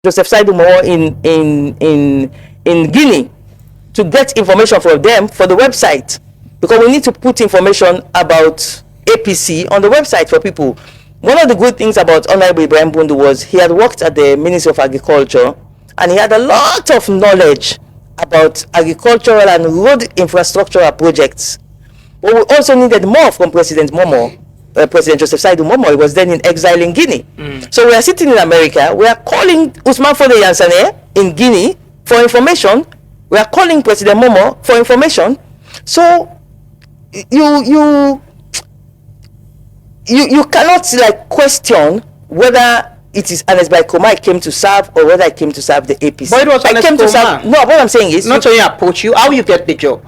Joseph Saidu Momo in Guinea to get information from them for the website, because we need to put information about APC on the website for people. One of the good things about Honorable Ibrahim Bundu was he had worked at the Ministry of Agriculture, and he had a lot of knowledge about agricultural and road infrastructural projects. But we also needed more from President Momo. President Joseph Saidu Momo. He was then in exile in Guinea. So we are sitting in America. We are calling Usman Fode Yansane in Guinea for information. We are calling President Momo for information. So you cannot like question whether it is Ernest Bai Koroma came to serve or whether I came to serve the APC. But it was I came to serve. No, what I'm saying is not only approach you. How you get the job?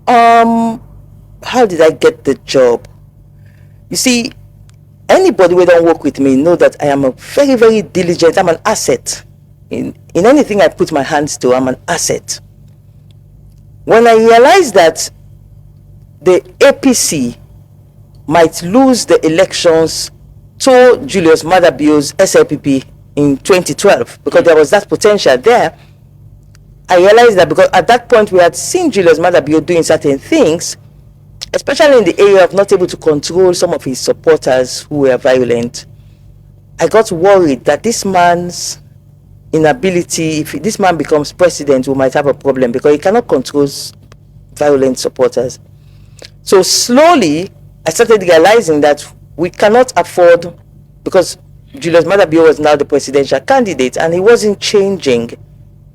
How did I get the job? You see, anybody who don't work with me know that I am a very, very diligent. I'm an asset. In anything I put my hands to, I'm an asset. When I realized that the APC might lose the elections to Julius Maada Bio's SLPP in 2012, because there was that potential there, I realized that because at that point we had seen Julius Maada Bio doing certain things, especially in the area of not able to control some of his supporters who were violent. I got worried that this man's inability, if this man becomes president, we might have a problem because he cannot control violent supporters. So slowly, I started realizing that we cannot afford, because Julius Maada Bio was now the presidential candidate and he wasn't changing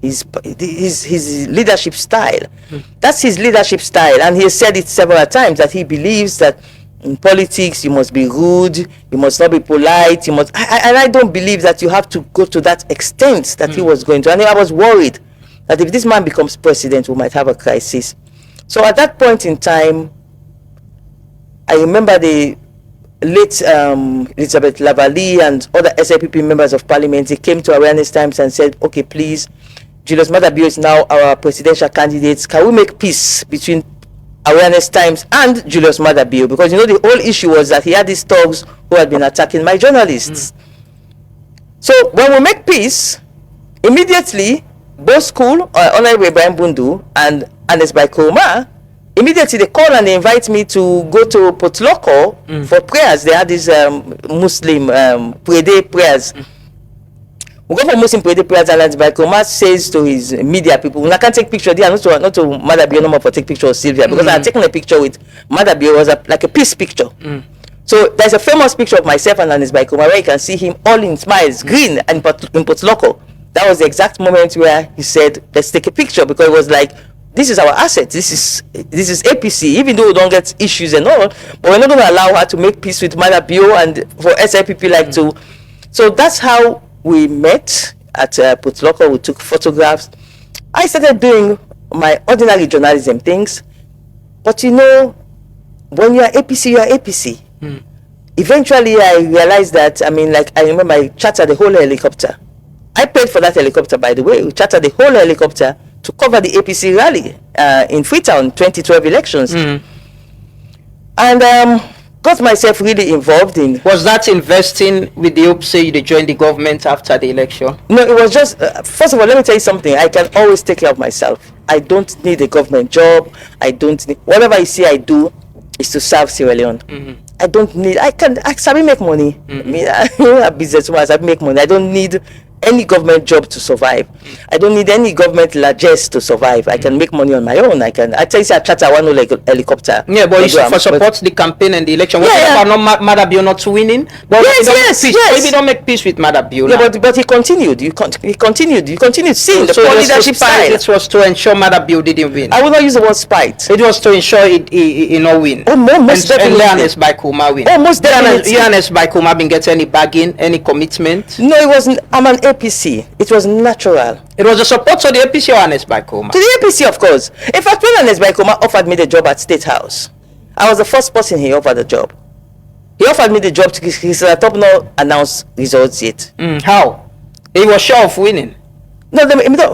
his leadership style. That's his leadership style, and he has said it several times that he believes that in politics you must be rude, you must not be polite, you must. And I don't believe that you have to go to that extent that he was going to. And I was worried that if this man becomes president, we might have a crisis. So at that point in time, I remember the late Elizabeth Lavalley and other SLPP members of parliament. They came to Awareness Times and said, okay, please, Julius Maada Bio is now our presidential candidate. Can we make peace between Awareness Times and Julius Maada Bio? Because, you know, the whole issue was that he had these thugs who had been attacking my journalists. So when we make peace, immediately, both school, Honorable Ibrahim Bundu and Ernest Bai Koroma, immediately they call and they invite me to go to Potloko for prayers. They had these Muslim Prede prayers. We go for Muslim Prede prayers, and Ernest Bai Koroma says to his media people, I can't take picture there, not to Maada Bio no more for take picture of Sylvia, because I had taken a picture with Maada Bio. Was like a peace picture. So there's a famous picture of myself and Ernest Bai Koroma where you can see him all in smiles, green, and in Potloko. That was the exact moment where he said, let's take a picture, because it was like, this is our asset. This is APC, even though we don't get issues and all, but we're not going to allow her to make peace with Maada Bio and for SLPP like to. So that's how we met at Potloko. We took photographs. I started doing my ordinary journalism things, but you know, when you are APC, you are APC. Eventually, I realized that, I mean, like, I remember I chartered the whole helicopter. I paid for that helicopter, by the way. We chartered the whole helicopter to cover the APC rally in Freetown 2012 elections. And got myself really involved in. Was that investing with the hope say you join the government after the election? No, it was just, first of all, let me tell you something. I can always take care of myself. I don't need a government job. I don't need, whatever I see I do is to serve Sierra Leone. I don't need, I sabi make money. I mean, I'm a businesswoman, I sabi make money. I don't need any government job to survive. I don't need any government largesse to survive. I can make money on my own. I tell you, I charter one helicopter. Yeah, but you for support the campaign and the election. What about not Maada Bio not winning? But yes. Maybe don't make peace with Maada Bio. Yeah, but he continued. He continued seeing the poor leadership style. It was to ensure Maada Bio didn't win. I will not use the word spite. It was to ensure he not win. Oh, most definitely. And Ernest Bai Koroma win. Oh, most definitely. Ernest Bai Koroma been get any bargain, any commitment? No, it wasn't. I'm an APC. It was natural. It was a support to the APC or Ernest Bai Koroma? To the APC, of course. In fact, when Ernest Bai Koroma offered me the job at State House, I was the first person he offered the job. He offered me the job. He said, "I have not announced results yet." How? He was sure of winning. No,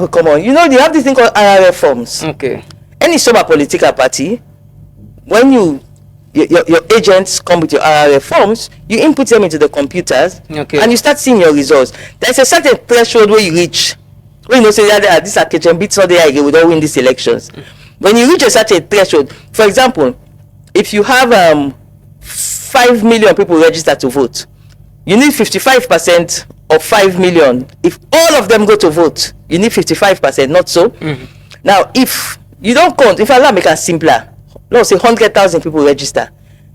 come on. You know, they have this thing called IRF forms. Okay. Any sober political party, when you your agents come with your RRF forms, you input them into the computers, Okay. and you start seeing your results. There's a certain threshold where you reach, when you say that this kitchen beats all the idea, we don't win these elections. When you reach a certain threshold, for example, if you have 5 million people registered to vote, you need 55% of 5 million. If all of them go to vote, you need 55%, not so? Now, if you don't count, if I make it simpler, let's say 100,000 people register,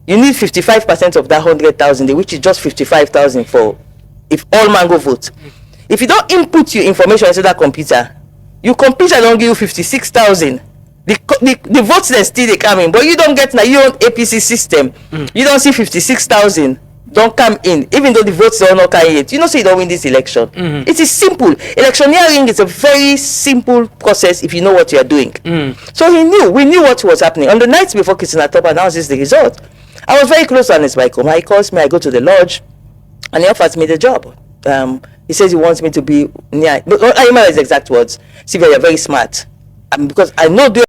you need 55% of that 100,000, which is just 55,000 for if all man go vote. If you don't input your information into that computer, your computer don't give you 56,000. The votes then still they come in, but you don't get now your own APC system. You don't see 56,000 don't come in, even though the votes are not carrying it. You know, so you don't win this election. It is simple. Electioneering is a very simple process if you know what you are doing. So we knew what was happening. On the night before Christina Top announces the result, I was very close to Ernest Michael. He calls me, I go to the lodge, and he offers me the job. He says he wants me to be near, but I remember his exact words. Sylvia, you're very smart. Because I know